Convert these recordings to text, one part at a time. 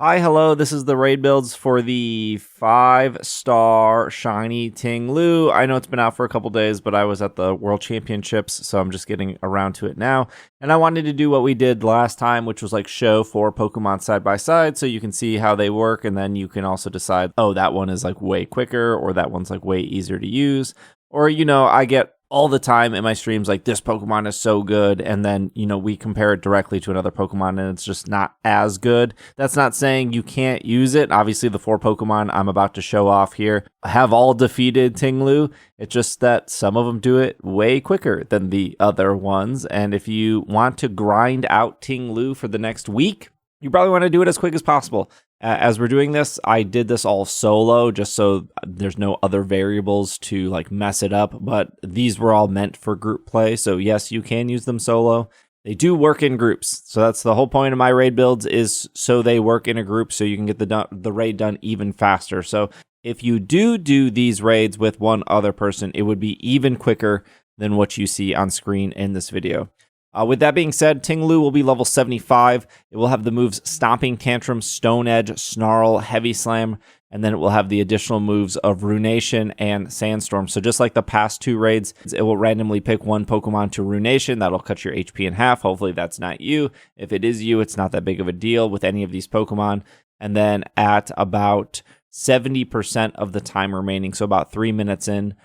Hi, hello, this is the raid builds for the 5-star shiny Ting-Lu. I know it's been out for a couple days, but I was at the World Championships, so I'm just getting around to it now. And I wanted to do what we did last time, which was like show 4 Pokemon side by side, so you can see how they work, and then you can also decide, oh, that one is like way quicker, or that one's like way easier to use. Or, I get all the time in my streams like, this Pokemon is so good, and then we compare it directly to another Pokemon and it's just not as good. That's not saying you can't use it. Obviously the 4 Pokemon I'm about to show off here have all defeated Ting-Lu. It's just that some of them do it way quicker than the other ones, and if you want to grind out Ting-Lu for the next week, you probably want to do it as quick as possible. As we're doing this, I did this all solo just so there's no other variables to like mess it up, but these were all meant for group play, so yes, you can use them solo. They do work in groups, so that's the whole point of my raid builds, is so they work in a group so you can get the raid done even faster. So if you do these raids with one other person, it would be even quicker than what you see on screen in this video. With that being said, Ting-Lu will be level 75. It will have the moves Stomping Tantrum, Stone Edge, Snarl, Heavy Slam, and then it will have the additional moves of Runation and Sandstorm. So just like the past 2 raids, it will randomly pick one Pokemon to Runation. That'll cut your HP in half. Hopefully that's not you. If it is you, it's not that big of a deal with any of these Pokemon. And then at about 70% of the time remaining, so about 3 minutes in,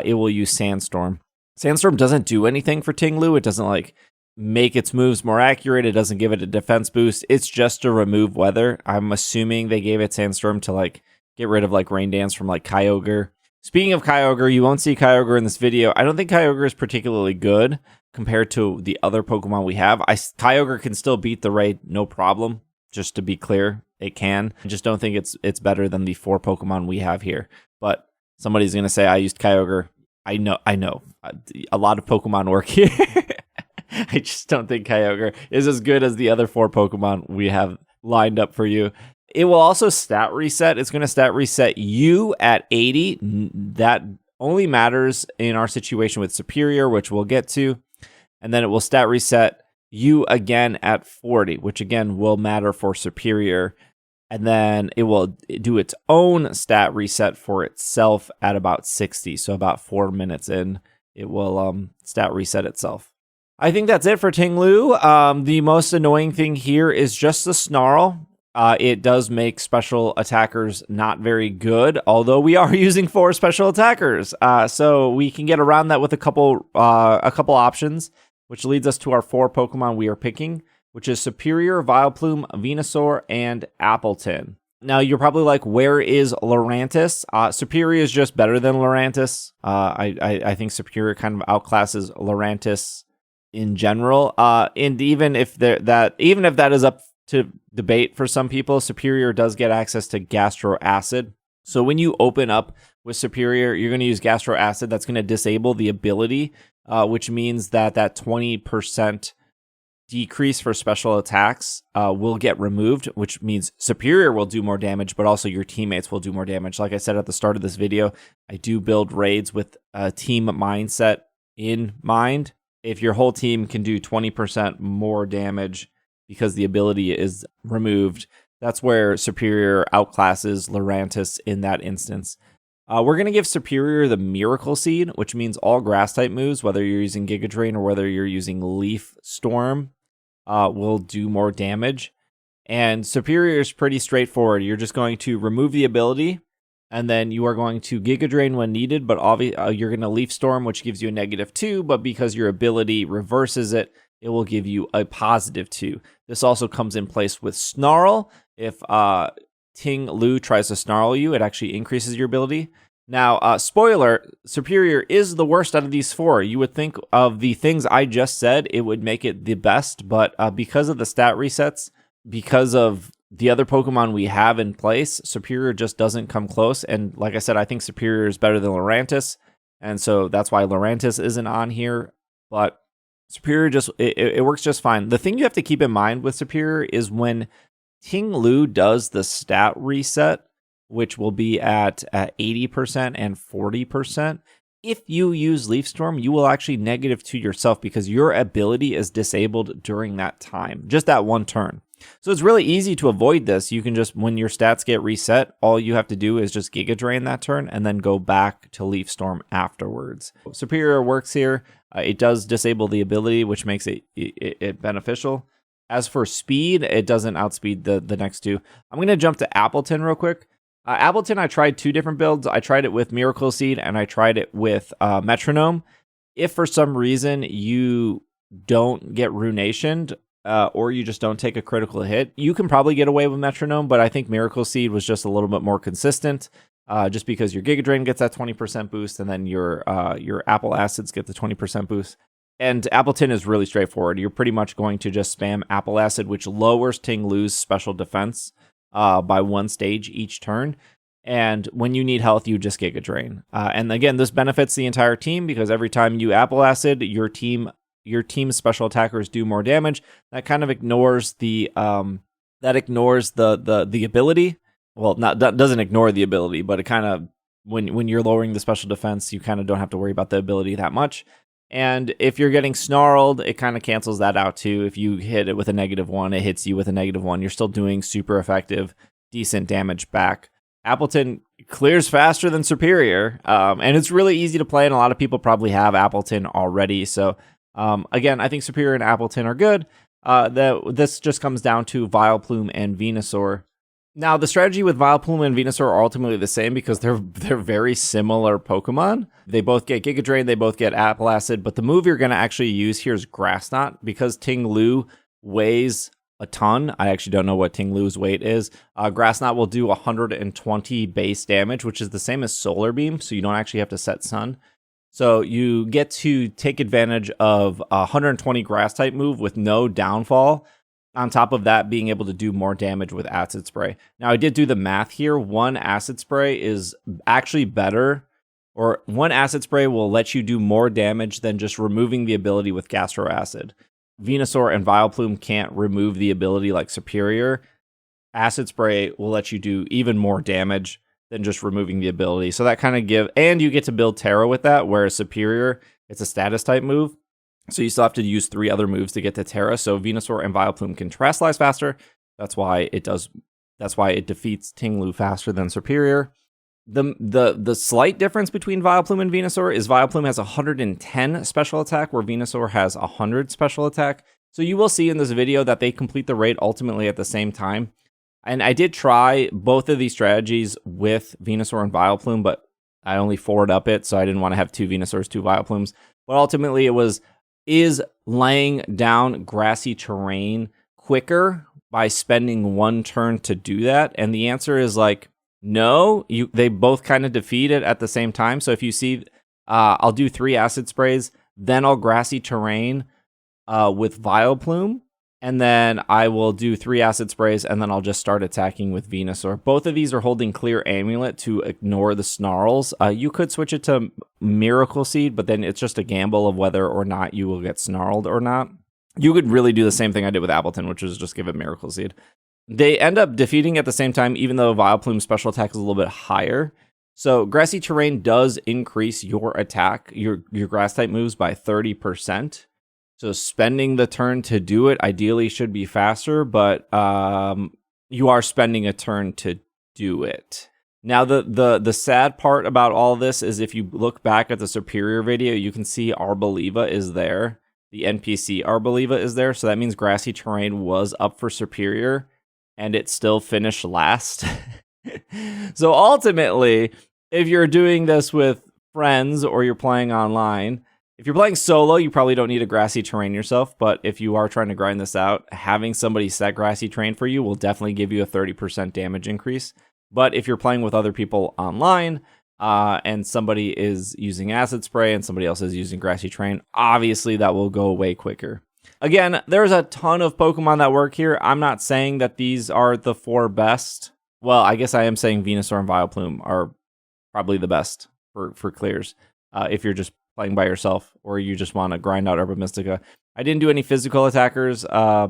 it will use Sandstorm. Sandstorm doesn't do anything for Ting-Lu. It doesn't like make its moves more accurate. It doesn't give it a defense boost. It's just to remove weather. I'm assuming they gave it Sandstorm to like get rid of like Rain Dance from like Kyogre. Speaking of Kyogre, you won't see Kyogre in this video. I don't think Kyogre is particularly good compared to the other Pokemon we have. Kyogre can still beat the raid, no problem. Just to be clear, it can. I just don't think it's better than the 4 Pokemon we have here. But somebody's gonna say I used Kyogre. I know. A lot of Pokemon work here. I just don't think Kyogre is as good as the other 4 Pokemon we have lined up for you. It will also stat reset. It's going to stat reset you at 80. That only matters in our situation with Superior, which we'll get to. And then it will stat reset you again at 40, which again will matter for Superior. And then it will do its own stat reset for itself at about 60. So about 4 minutes in, it will stat reset itself. I think that's it for Ting-Lu. The most annoying thing here is just the Snarl. It does make special attackers not very good, although we are using 4 special attackers. So we can get around that with a couple options, which leads us to our 4 Pokemon we are picking, which is Superior, Vileplume, Venusaur, and Appletun. Now, you're probably like, where is Lurantis? Superior is just better than Lurantis. I think Superior kind of outclasses Lurantis in general. And even if that is up to debate for some people, Superior does get access to Gastro Acid. So when you open up with Superior, you're going to use Gastro Acid. That's going to disable the ability, which means that 20% decrease for special attacks will get removed, which means Superior will do more damage, but also your teammates will do more damage. Like I said at the start of this video, I do build raids with a team mindset in mind. If your whole team can do 20% more damage because the ability is removed, that's where Superior outclasses Lurantis in that instance. We're going to give Superior the Miracle Seed, which means all Grass-type moves, whether you're using Giga Drain or whether you're using Leaf Storm, will do more damage. And Superior is pretty straightforward. You're just going to remove the ability, and then you are going to Giga Drain when needed, but you're going to Leaf Storm, which gives you a -2, but because your ability reverses it, it will give you a +2. This also comes in place with Snarl. If Ting-Lu tries to Snarl you, it actually increases your ability. Now, spoiler, Superior is the worst out of these 4. You would think of the things I just said, it would make it the best, but because of the stat resets, because of the other Pokemon we have in place, Superior just doesn't come close. And like I said, I think Superior is better than Lurantis, and so that's why Lurantis isn't on here. But Superior just, it works just fine. The thing you have to keep in mind with Superior is when Ting-Lu does the stat reset, which will be at 80% and 40%. If you use Leaf Storm, you will actually -2 yourself because your ability is disabled during that time, just that one turn. So it's really easy to avoid this. You can just, when your stats get reset, all you have to do is just Giga Drain that turn and then go back to Leaf Storm afterwards. Superior works here. It does disable the ability, which makes it beneficial. As for speed, it doesn't outspeed the next two. I'm going to jump to Appleton real quick. Appleton, I tried 2 different builds. I tried it with Miracle Seed and I tried it with Metronome. If for some reason you don't get Runationed, or you just don't take a critical hit, you can probably get away with Metronome, but I think Miracle Seed was just a little bit more consistent, just because your Giga Drain gets that 20% boost, and then your Apple Acids get the 20% boost. And Appleton is really straightforward. You're pretty much going to just spam Apple Acid, which lowers Ting-Lu's special defense by 1 stage each turn. And when you need health, you just Giga Drain. And again, this benefits the entire team because every time you Apple Acid, your team's special attackers do more damage. That kind of ignores the ability. Well, doesn't ignore the ability, but it kind of, when you're lowering the special defense, you kind of don't have to worry about the ability that much. And if you're getting snarled, it kind of cancels that out too. If you hit it with a -1, it hits you with a -1. You're still doing super effective, decent damage back. Appleton clears faster than Superior, and it's really easy to play, and a lot of people probably have Appleton already. So again, I think Superior and Appleton are good. This just comes down to Vileplume and Venusaur. Now, the strategy with Vileplume and Venusaur are ultimately the same because they're very similar Pokemon. They both get Giga Drain, they both get Apple Acid, but the move you're going to actually use here is Grass Knot because Ting-Lu weighs a ton. I actually don't know what Ting-Lu's weight is. Grass Knot will do 120 base damage, which is the same as Solar Beam, so you don't actually have to set Sun. So you get to take advantage of a 120 Grass type move with no downfall. On top of that, being able to do more damage with Acid Spray. Now, I did do the math here. 1 Acid Spray is actually better, or 1 Acid Spray will let you do more damage than just removing the ability with Gastro Acid. Venusaur and Vileplume can't remove the ability like Superior. Acid Spray will let you do even more damage than just removing the ability. So that kind of and you get to build Terra with that, whereas Superior, it's a status type move. So you still have to use 3 other moves to get to Terra. So Venusaur and Vileplume can Terastallize faster. That's why it defeats Ting-Lu faster than Superior. The slight difference between Vileplume and Venusaur is Vileplume has 110 special attack, where Venusaur has 100 special attack. So you will see in this video that they complete the raid ultimately at the same time. And I did try both of these strategies with Venusaur and Vileplume, but I only 4'd up it, so I didn't want to have 2 Venusaurs, 2 Vileplumes. But ultimately is laying down grassy terrain quicker by spending 1 turn to do that? And the answer is no. They both kind of defeat it at the same time. So if you see, I'll do 3 Acid Sprays, then I'll grassy terrain with Vileplume, and then I will do 3 Acid Sprays, and then I'll just start attacking with Venusaur. Both of these are holding Clear Amulet to ignore the snarls. You could switch it to Miracle Seed, but then it's just a gamble of whether or not you will get snarled or not. You could really do the same thing I did with Appleton, which was just give it Miracle Seed. They end up defeating at the same time, even though Vileplume's special attack is a little bit higher. So Grassy Terrain does increase your attack, your Grass-type moves by 30%. So spending the turn to do it ideally should be faster, but you are spending a turn to do it. Now, the sad part about all this is if you look back at the Superior video, you can see Arboliva is there. The NPC Arboliva is there, so that means Grassy Terrain was up for Superior, and it still finished last. So ultimately, if you're doing this with friends or you're playing online, if you're playing solo, you probably don't need a Grassy Terrain yourself, but if you are trying to grind this out, having somebody set Grassy Terrain for you will definitely give you a 30% damage increase. But if you're playing with other people online, and somebody is using Acid Spray and somebody else is using Grassy Terrain, obviously that will go way quicker. Again, there's a ton of Pokemon that work here. I'm not saying that these are the 4 best. Well, I guess I am saying Venusaur and Vileplume are probably the best for clears. If you're just playing by yourself or you just want to grind out Herba Mystica. I didn't do any physical attackers. I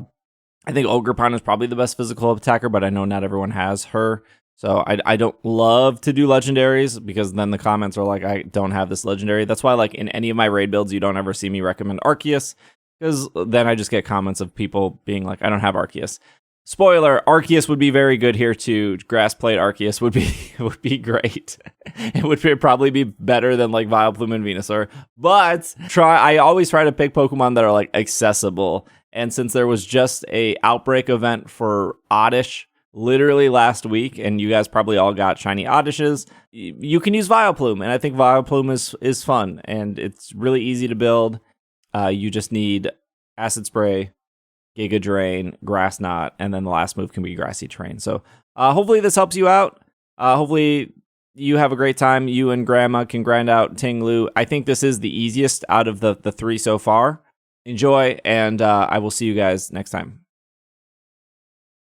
think Ogerpon is probably the best physical attacker, but I know not everyone has her. So I don't love to do legendaries because then the comments are like, I don't have this legendary. That's why in any of my raid builds, you don't ever see me recommend Arceus, because then I just get comments of people being like, I don't have Arceus. Spoiler, Arceus would be very good here too. Grass Plate Arceus would be great. It would probably be better than like Vileplume and Venusaur. But I always try to pick Pokemon that are like accessible. And since there was just a outbreak event for Oddish literally last week, and you guys probably all got shiny Oddishes, you can use Vileplume. And I think Vileplume is fun and it's really easy to build. You just need Acid Spray, Giga Drain, Grass Knot, and then the last move can be Grassy Terrain. So hopefully this helps you out. Hopefully you have a great time. You and Grandma can grind out Ting-Lu. I think this is the easiest out of the three so far. Enjoy, and I will see you guys next time.